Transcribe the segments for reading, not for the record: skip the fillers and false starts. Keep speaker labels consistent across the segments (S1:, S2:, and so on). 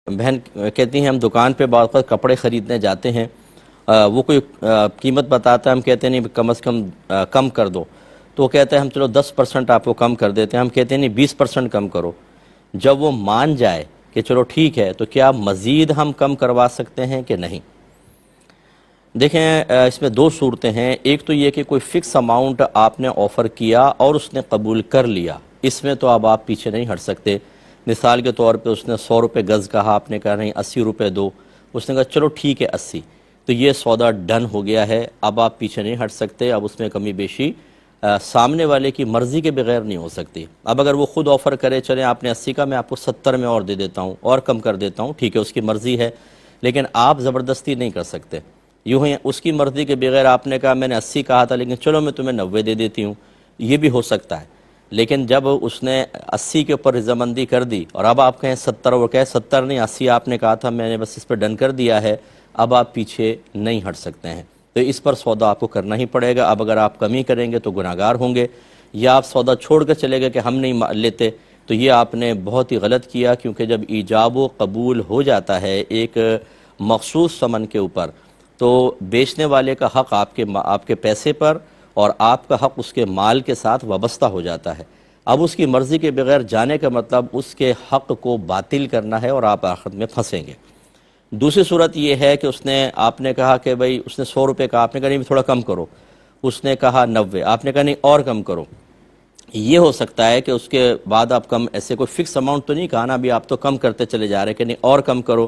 S1: بہن کہتی ہیں ہم دکان پہ بعض اوقات کپڑے خریدنے جاتے ہیں، وہ کوئی قیمت بتاتا ہے، ہم کہتے ہیں نہیں کم از کم کم کر دو، تو وہ کہتا ہے ہم چلو 10% آپ کو کم کر دیتے ہیں، ہم کہتے ہیں نہیں 20% کم کرو۔ جب وہ مان جائے کہ چلو ٹھیک ہے تو کیا مزید ہم کم کروا سکتے ہیں کہ نہیں؟ دیکھیں اس میں دو صورتیں ہیں، ایک تو یہ کہ کوئی فکس اماؤنٹ آپ نے آفر کیا اور اس نے قبول کر لیا، اس میں تو اب آپ پیچھے نہیں ہٹ سکتے۔ مثال کے طور پہ اس نے 100 روپے گز کہا، آپ نے کہا نہیں 80 روپے دو، اس نے کہا چلو ٹھیک ہے 80، تو یہ سودا ڈن ہو گیا ہے، اب آپ پیچھے نہیں ہٹ سکتے، اب اس میں کمی بیشی سامنے والے کی مرضی کے بغیر نہیں ہو سکتی۔ اب اگر وہ خود آفر کرے چلیں آپ نے 80 کا میں آپ کو 70 میں اور دے دیتا ہوں اور کم کر دیتا ہوں، ٹھیک ہے اس کی مرضی ہے، لیکن آپ زبردستی نہیں کر سکتے۔ یوں ہی اس کی مرضی کے بغیر آپ نے کہا میں نے 80 کہا تھا لیکن چلو میں تمہیں 90 دے دیتی ہوں، یہ بھی ہو سکتا ہے۔ لیکن جب اس نے 80 کے اوپر رضامندی کر دی اور اب آپ کہیں 70، وہ کہے 70 نہیں 80 آپ نے کہا تھا، میں نے بس اس پہ ڈن کر دیا ہے، اب آپ پیچھے نہیں ہٹ سکتے ہیں، تو اس پر سودا آپ کو کرنا ہی پڑے گا۔ اب اگر آپ کمی کریں گے تو گناہگار ہوں گے، یا آپ سودا چھوڑ کر چلے گئے کہ ہم نہیں لیتے، تو یہ آپ نے بہت ہی غلط کیا، کیونکہ جب ایجاب و قبول ہو جاتا ہے ایک مخصوص ثمن کے اوپر تو بیچنے والے کا حق آپ کے پیسے پر اور آپ کا حق اس کے مال کے ساتھ وابستہ ہو جاتا ہے۔ اب اس کی مرضی کے بغیر جانے کا مطلب اس کے حق کو باطل کرنا ہے اور آپ آخرت میں پھنسیں گے۔ دوسری صورت یہ ہے کہ آپ نے کہا کہ بھئی اس نے 100 روپے کہا، آپ نے کہا نہیں تھوڑا کم کرو، اس نے کہا 90، آپ نے کہا نہیں اور کم کرو۔ یہ ہو سکتا ہے کہ اس کے بعد آپ کم، ایسے کوئی فکس اماؤنٹ تو نہیں کہا نا، ابھی آپ تو کم کرتے چلے جا رہے کہ نہیں اور کم کرو،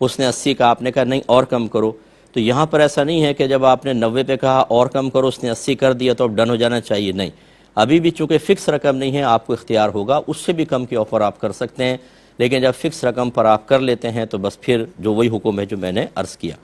S1: اس نے 80 کہا، آپ نے کہا نہیں اور کم کرو، تو یہاں پر ایسا نہیں ہے کہ جب آپ نے 90 پہ کہا اور کم کرو، اس نے 80 کر دیا تو اب ڈن ہو جانا چاہیے، نہیں، ابھی بھی چونکہ فکس رقم نہیں ہے آپ کو اختیار ہوگا، اس سے بھی کم کی آفر آپ کر سکتے ہیں، لیکن جب فکس رقم پر آپ کر لیتے ہیں تو بس پھر جو وہی حکم ہے جو میں نے عرض کیا۔